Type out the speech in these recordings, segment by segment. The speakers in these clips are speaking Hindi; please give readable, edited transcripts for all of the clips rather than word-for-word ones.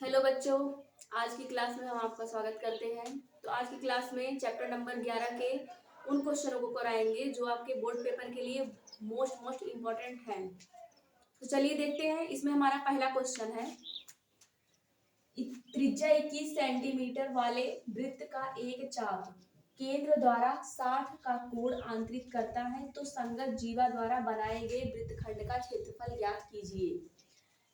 हेलो बच्चों, आज की क्लास में हम आपका स्वागत करते हैं। तो आज की क्लास में चैप्टर नंबर 11 के उन क्वेश्चनों को कराएंगे जो आपके बोर्ड पेपर के लिए मोस्ट इम्पोर्टेंट हैं। तो चलिए देखते हैं। इसमें हमारा पहला क्वेश्चन है, त्रिज्या 21 सेंटीमीटर वाले वृत्त का एक चाप केंद्र द्वारा 60 का कोण आंतरित करता है, तो संगत जीवा द्वारा बनाए गए वृत्तखंड का क्षेत्रफल ज्ञात कीजिए।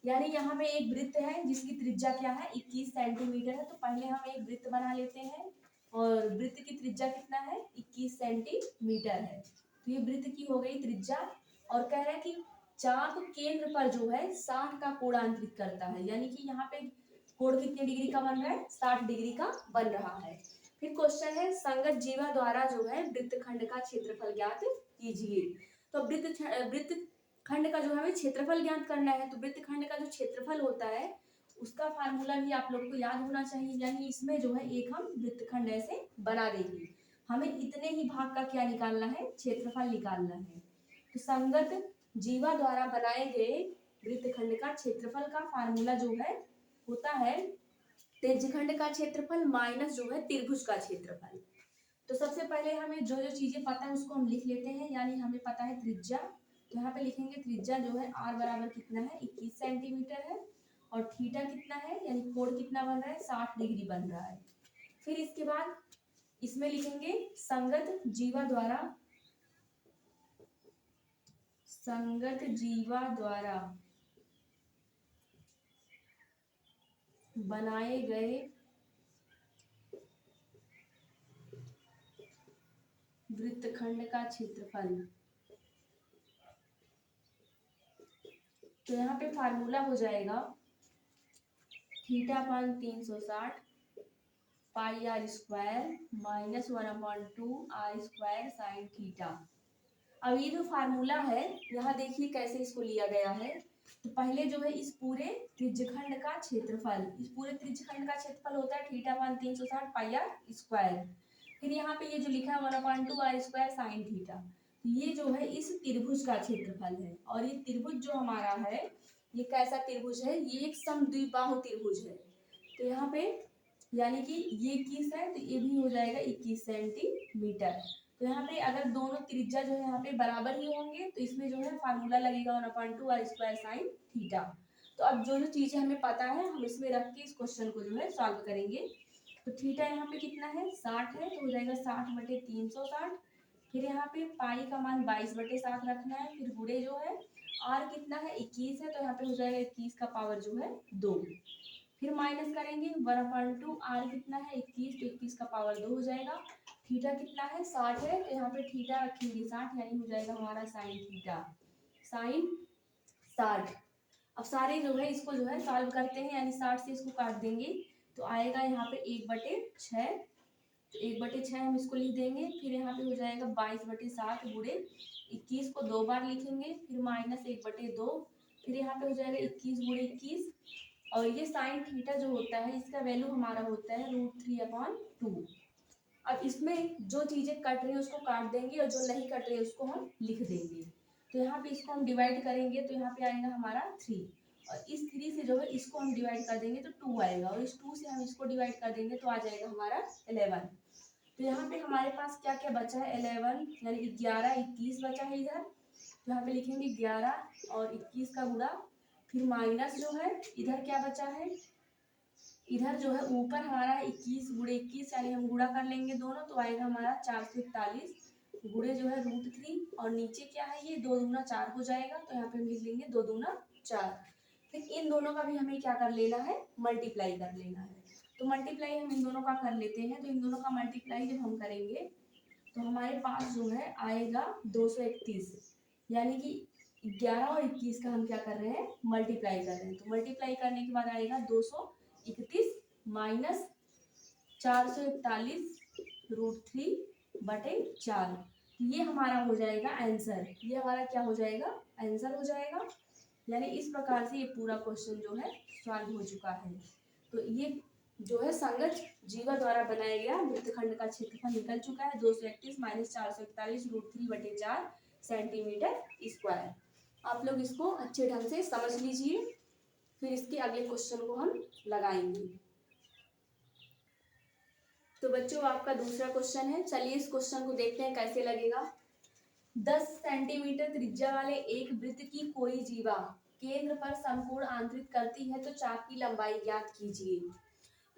यानी यहाँ पे एक वृत्त है जिसकी त्रिज्या क्या है, 21 सेंटीमीटर है। तो पहले हम एक वृत्त बना लेते हैं और वृत्त की त्रिज्या कितना है, 21 सेंटीमीटर है। तो ये वृत्त की हो गई त्रिज्या और कह रहा है कि चाप केंद्र पर जो है 60 का कोण आंतरित करता है, यानी कि यहाँ पे कोण कितने डिग्री का बन रहा है, 60 डिग्री का बन रहा है। फिर क्वेश्चन है, संगत जीवा द्वारा जो है वृत्तखंड का क्षेत्रफल ज्ञात कीजिए। तो वृत्त खंड का जो हमें क्षेत्रफल ज्ञात करना है, तो वृत्तखंड का जो क्षेत्रफल होता है उसका फार्मूला भी आप लोग को याद होना चाहिए। यानी इसमें जो है एक हम वृत्तखंड ऐसे बना देंगे, हमें इतने ही भाग का क्या निकालना है, क्षेत्रफल निकालना है। तो संगत जीवा द्वारा बनाए गए वृत्तखंड का क्षेत्रफल का फार्मूला जो है होता है त्रिज्यखंड का क्षेत्रफल माइनस जो है त्रिभुज का क्षेत्रफल। तो सबसे पहले हमें जो जो चीजें पता है उसको हम लिख लेते हैं। यानी हमें पता है त्रिज्या, तो यहाँ पे लिखेंगे त्रिज्या जो है r बराबर कितना है, 21 सेंटीमीटर है। और थीटा कितना है, यानी कोण कितना बन रहा है, 60 डिग्री बन रहा है। फिर इसके बाद इसमें लिखेंगे संगत जीवा द्वारा बनाए गए वृत्तखंड का क्षेत्रफल। तो यहाँ पे फार्मूला हो जाएगा theta upon 360 pi r square minus 1/2 r square sine theta. अब ये जो फार्मूला है, यहाँ देखिए कैसे इसको लिया गया है। तो पहले जो है इस पूरे त्रिज्यखंड का क्षेत्रफल, इस पूरे त्रिज्यखंड का क्षेत्रफल होता है theta upon 360 pi r square. फिर यहाँ पे ये जो लिखा है 1/2 आर स्क्वायर साइन थीटा, तो ये जो है इस त्रिभुज का क्षेत्रफल है। और ये त्रिभुज जो हमारा है, ये कैसा त्रिभुज है, ये एक समद्विबाहु त्रिभुज है। तो यहाँ पे यानी कि ये 21 है तो ये भी हो जाएगा 21 सेंटीमीटर। तो यहाँ पे अगर दोनों त्रिज्या जो है यहाँ पे बराबर ही होंगे तो इसमें जो है फार्मूला लगेगा 1/2 आर स्क्वायर साइन थीटा। तो अब जो जो चीजें हमें पता है हम इसमें रख के इस क्वेश्चन को जो है सॉल्व करेंगे। तो थीटा यहाँ पे कितना है, 60 है, तो हो जाएगा 60/360। फिर यहाँ पे पाई का मान 22/7 रखना है। फिर गुणे जो है आर कितना है, 21 है, तो यहाँ पे हो जाएगा 21 का पावर जो है 2। फिर माइनस करेंगे 1/2 आर कितना है 21, तो 21 का पावर 2 हो जाएगा। थीटा कितना है 60 है, तो यहाँ पे थीटा रखेंगे 60, यानी हो जाएगा हमारा साइन थीटा, साइन 60। अब सारे जो है इसको जो है सॉल्व करते हैं, यानी 60 से इसको काट देंगे तो आएगा यहाँ पे 1/6। तो 1/6 हम इसको लिख देंगे। फिर यहाँ पे हो जाएगा 22/7 गुणे 21 को 2 बार लिखेंगे, फिर माइनस 1/2। फिर यहाँ पे हो जाएगा 21 गुणे 21। और ये साइन थीटा जो होता है इसका वैल्यू हमारा होता है √3/2। अब इसमें जो चीजें कट रही है उसको काट देंगे और जो नहीं कट रही है उसको हम लिख देंगे। तो यहाँ पे इसको हम डिवाइड करेंगे तो यहाँ पे आएगा हमारा 3, और इस 3 से जो है इसको हम डिवाइड कर देंगे तो 2 आएगा, और इस 2 से हम इसको डिवाइड कर देंगे तो आ जाएगा हमारा 11। तो यहाँ पे हमारे पास क्या क्या बचा है, 11 यानी 11 21 बचा है इधर। तो यहाँ पे लिखेंगे 11 और 21 का गुणा, फिर माइनस जो है इधर क्या बचा है, इधर जो है ऊपर हमारा 21 गुणे 21, यानी हम गुणा कर लेंगे दोनों तो आएगा हमारा 441 गुणे जो है √3, और नीचे क्या है ये 2 दूना 4 हो जाएगा, तो यहाँ पे हम लिख लेंगे 2 दूना 4। फिर इन दोनों का भी हमें क्या कर लेना है, मल्टीप्लाई कर लेना है। तो मल्टीप्लाई हम इन दोनों का कर लेते हैं। तो इन दोनों का मल्टीप्लाई जब हम करेंगे तो हमारे पास जो है आएगा 231, यानी कि 11 और 21 का हम क्या कर रहे हैं, मल्टीप्लाई कर रहे हैं। तो मल्टीप्लाई करने के बाद आएगा 231 माइनस 441 √3/4। ये हमारा हो जाएगा आंसर, ये हमारा क्या हो जाएगा, आंसर हो जाएगा। यानी इस प्रकार से ये पूरा क्वेश्चन जो है सॉल्व हो चुका है। तो ये जो है संगत जीवा द्वारा बनाया गया वृत्तखंड का क्षेत्रफल निकल चुका है, 231 माइनस 441 √3/4 सेंटीमीटर स्क्वायर। आप लोग इसको अच्छे ढंग से समझ लीजिए। फिर इसके अगले क्वेश्चन को हम लगाएंगे। तो बच्चों आपका दूसरा क्वेश्चन है, चलिए इस क्वेश्चन को देखते हैं कैसे लगेगा। 10 सेंटीमीटर त्रिज्या वाले एक वृत्त की कोई जीवा केंद्र पर समकोण आंतरित करती है तो चाप की लंबाई ज्ञात कीजिए।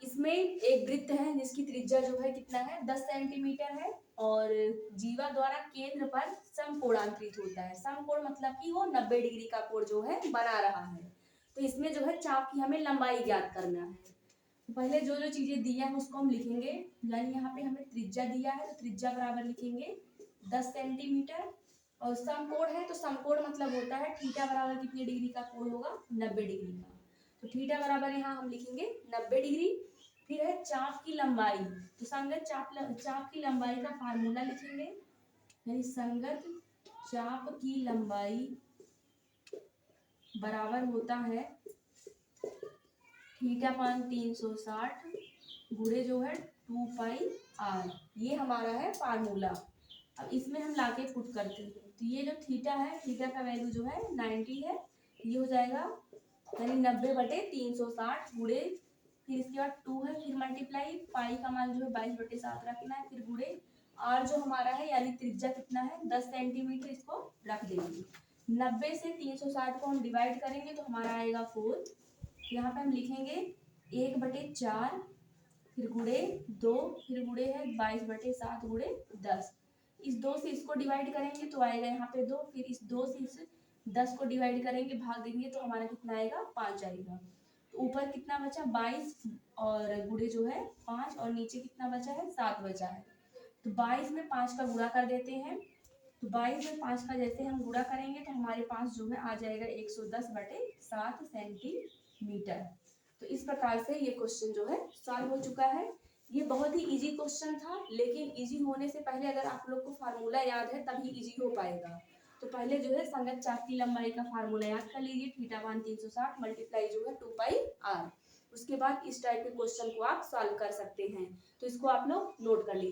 इसमें एक वृत्त है जिसकी त्रिज्या जो है कितना है 10 सेंटीमीटर है और जीवा द्वारा केंद्र पर समकोणांतरित होता है। समकोण मतलब कि वो 90 डिग्री का कोण जो है बना रहा है। तो इसमें जो है चाप की हमें लंबाई ज्ञात करना है। तो पहले जो जो चीजें दी है उसको हम लिखेंगे, यानी यहाँ पे हमें त्रिज्या दिया है तो त्रिज्या बराबर लिखेंगे 10 सेंटीमीटर और समकोण है तो समकोण मतलब होता है थीटा बराबर कितने डिग्री का कोण होगा 90 डिग्री का। तो थीटा बराबर यहाँ हम लिखेंगे 90 डिग्री। फिर है चाप की लंबाई, तो संगत चाप की लंबाई का फार्मूला लिखेंगे, यानी संगत चाप की लंबाई बराबर होता है थीटा पान 360 गुणे जो है 2 पाई आर। ये हमारा है फार्मूला। अब इसमें हम लाके पुट करते हैं तो ये जो थीटा है, थीटा का वैल्यू जो है 90 है, ये हो जाएगा यानी 90/360 गुणे, फिर इसके बाद 2 है, फिर मल्टीप्लाई पाई का मान जो है 22/7 रखना है, फिर गुणे आर जो हमारा है यानी त्रिज्या कितना है 10 सेंटीमीटर, इसको रख देंगे। 90 से 360 को हम डिवाइड करेंगे तो हमारा आएगा 4। यहाँ पे हम लिखेंगे 1/4, फिर गुणे 2, फिर गुणे है 22/7 गुणे 10। इस 2 से इसको डिवाइड करेंगे तो आएगा यहाँ पे 2, फिर इस 2 से इस 10 को डिवाइड करेंगे भाग देंगे तो हमारा कितना आएगा 5 आएगा। तो ऊपर कितना बचा 22 और गुणे जो है 5 और नीचे कितना बचा है 7 बचा है। तो 22 में 5 का गुणा कर देते हैं, तो 22 में 5 का जैसे हम गुणा करेंगे तो हमारे पास जो है आ जाएगा 110/7 सेंटीमीटर। तो इस प्रकार से ये क्वेश्चन जो है सॉल्व हो चुका है। ये बहुत ही इजी क्वेश्चन था, लेकिन इजी होने से पहले अगर आप लोग को फार्मूला याद है तभी इजी हो पाएगा। तो पहले जो है संगत चाप की लंबाई का फार्मूला याद कर लीजिए, थीटा मान 360 मल्टीप्लाई जो है 2 पाई आर। उसके बाद इस टाइप के क्वेश्चन को आप सॉल्व कर सकते हैं, तो इसको आप लोग नोट कर लीजिए।